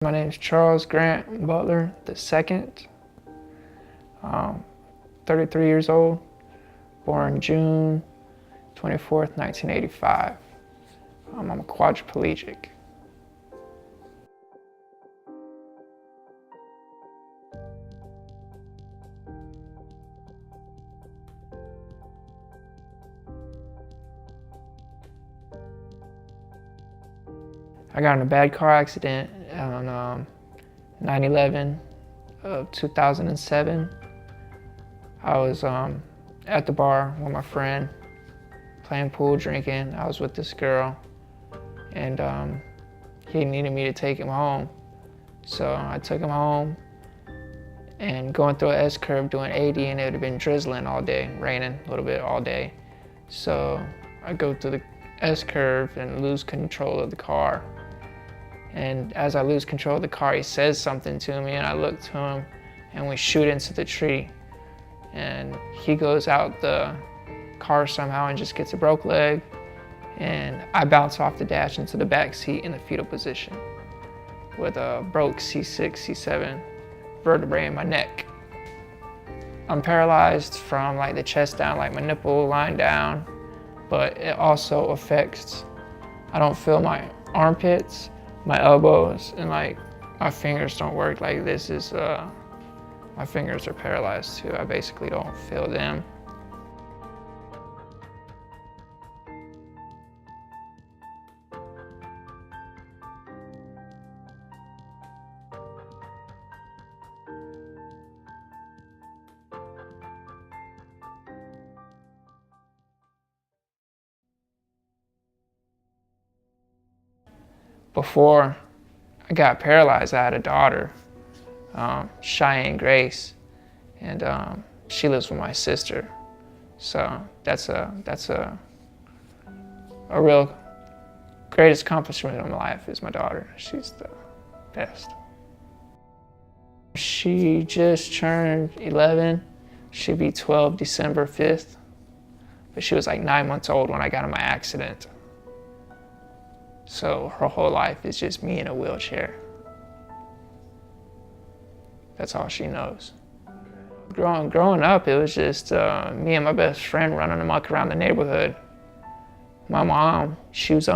My name is Charles Grant Butler II, 33 years old, born June 24th, 1985. I'm a quadriplegic. I got in a bad car accident on 9/11 of 2007. I was at the bar with my friend, playing pool, drinking. I was with this girl, and he needed me to take him home. So I took him home, and going through an S-curve doing 80, and it had been drizzling all day, raining a little bit all day. So I go through the S-curve and lose control of the car. And as I lose control of the car, he says something to me, and I look to him, and we shoot into the tree. And he goes out the car somehow and just gets a broke leg, and I bounce off the dash into the back seat in the fetal position with a broke C6, C7 vertebrae in my neck. I'm paralyzed from like the chest down, like my nipple line down, but it also affects, I don't feel my armpits, my elbows, and like my fingers don't work. Like this is, my fingers are paralyzed too. I basically don't feel them. Before I got paralyzed, I had a daughter, Cheyenne Grace, and she lives with my sister. So that's a real greatest accomplishment of my life is my daughter. She's the best. She just turned 11. She'd be 12 December 5th. But she was like 9 months old when I got in my accident. So her whole life is just me in a wheelchair. That's all she knows. Growing up, it was just me and my best friend running amok around the neighborhood. My mom, she was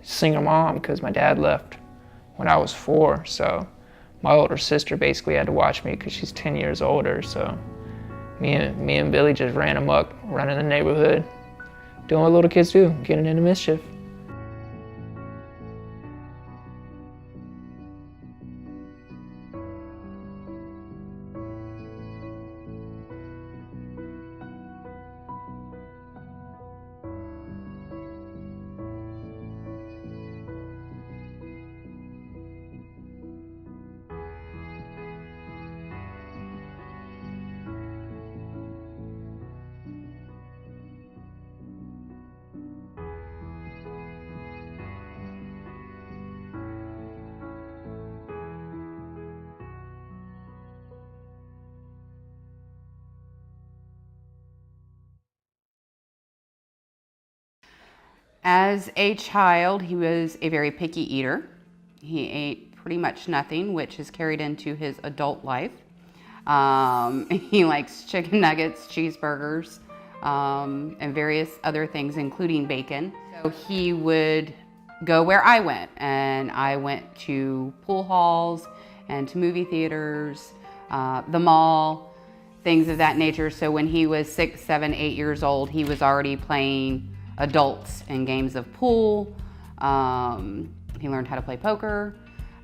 single mom because my dad left when I was 4. So my older sister basically had to watch me because she's 10 years older. So me and Billy just ran amok, running the neighborhood, doing what little kids do, getting into mischief. As a child, he was a very picky eater. He ate pretty much nothing, which has carried into his adult life. He likes chicken nuggets, cheeseburgers, and various other things, including bacon. So he would go where I went, and I went to pool halls and to movie theaters, the mall, things of that nature. So when he was 6, 7, 8 years old, he was already playing adults in games of pool. He learned how to play poker.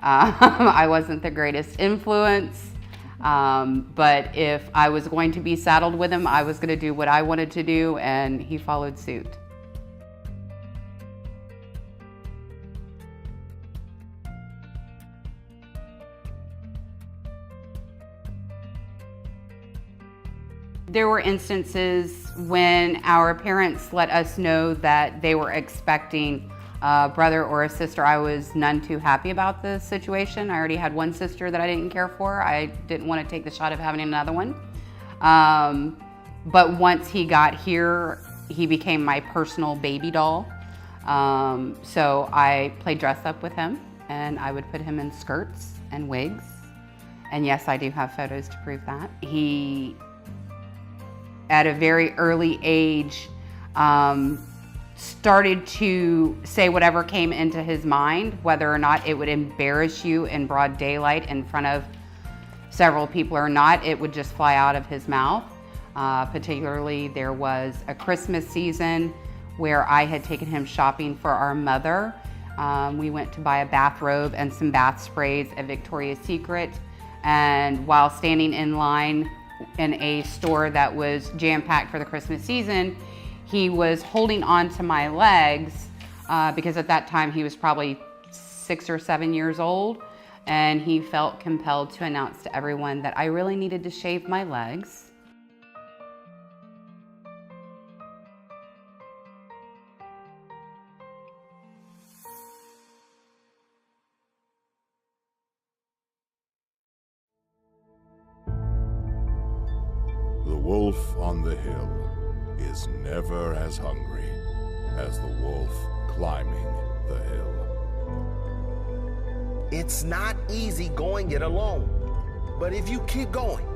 I wasn't the greatest influence, but if I was going to be saddled with him, I was going to do what I wanted to do, and he followed suit. There were instances when our parents let us know that they were expecting a brother or a sister. I was none too happy about the situation. I already had one sister that I didn't care for. I didn't want to take the shot of having another one. But once he got here, he became my personal baby doll. So I played dress up with him, and I would put him in skirts and wigs. And yes, I do have photos to prove that. He, at a very early age, started to say whatever came into his mind, whether or not it would embarrass you in broad daylight in front of several people or not, it would just fly out of his mouth. Particularly, there was a Christmas season where I had taken him shopping for our mother. We went to buy a bathrobe and some bath sprays at Victoria's Secret. And while standing in line in a store that was jam-packed for the Christmas season, he was holding on to my legs because at that time he was probably 6 or 7 years old, and he felt compelled to announce to everyone that I really needed to shave my legs. The wolf on the hill is never as hungry as the wolf climbing the hill. It's not easy going it alone, but if you keep going,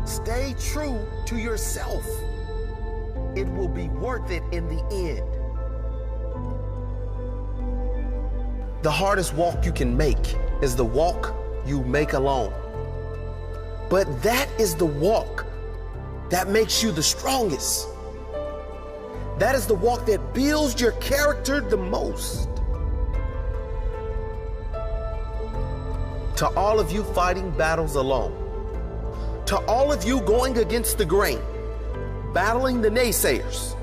stay true to yourself, it will be worth it in the end. The hardest walk you can make is the walk you make alone. But that is the walk that makes you the strongest. That is the walk that builds your character the most. To all of you fighting battles alone, to all of you going against the grain, battling the naysayers,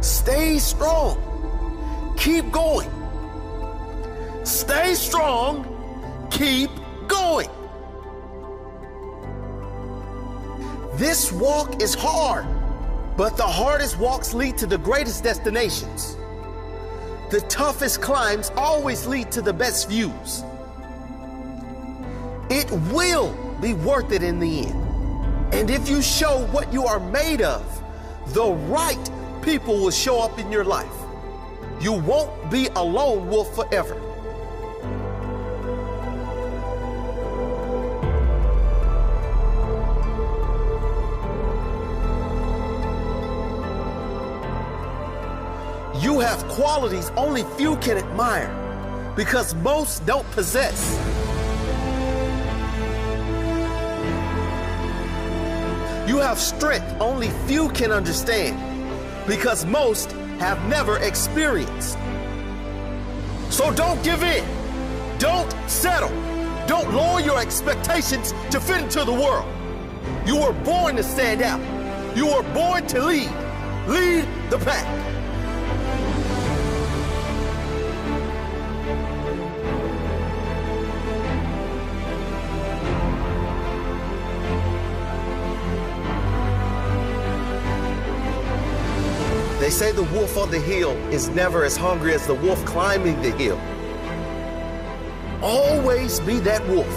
stay strong, keep going. Stay strong, keep going. This walk is hard, but the hardest walks lead to the greatest destinations. The toughest climbs always lead to the best views. It will be worth it in the end. And if you show what you are made of, the right people will show up in your life. You won't be a lone wolf forever. You have qualities only few can admire because most don't possess. You have strength only few can understand because most have never experienced. So don't give in. Don't settle. Don't lower your expectations to fit into the world. You were born to stand out. You were born to lead. Lead the pack. They say the wolf on the hill is never as hungry as the wolf climbing the hill. Always be that wolf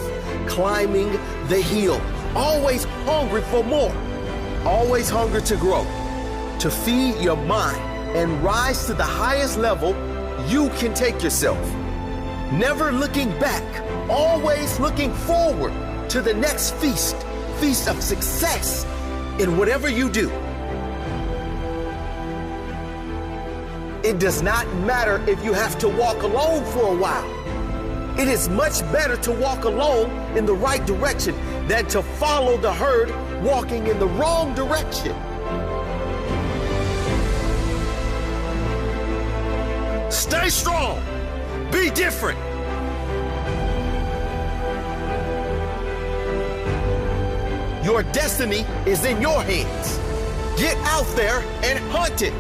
climbing the hill. Always hungry for more. Always hungry to grow, to feed your mind and rise to the highest level you can take yourself. Never looking back, always looking forward to the next feast of success in whatever you do. It does not matter if you have to walk alone for a while. It is much better to walk alone in the right direction than to follow the herd walking in the wrong direction. Stay strong. Be different. Your destiny is in your hands. Get out there and hunt it.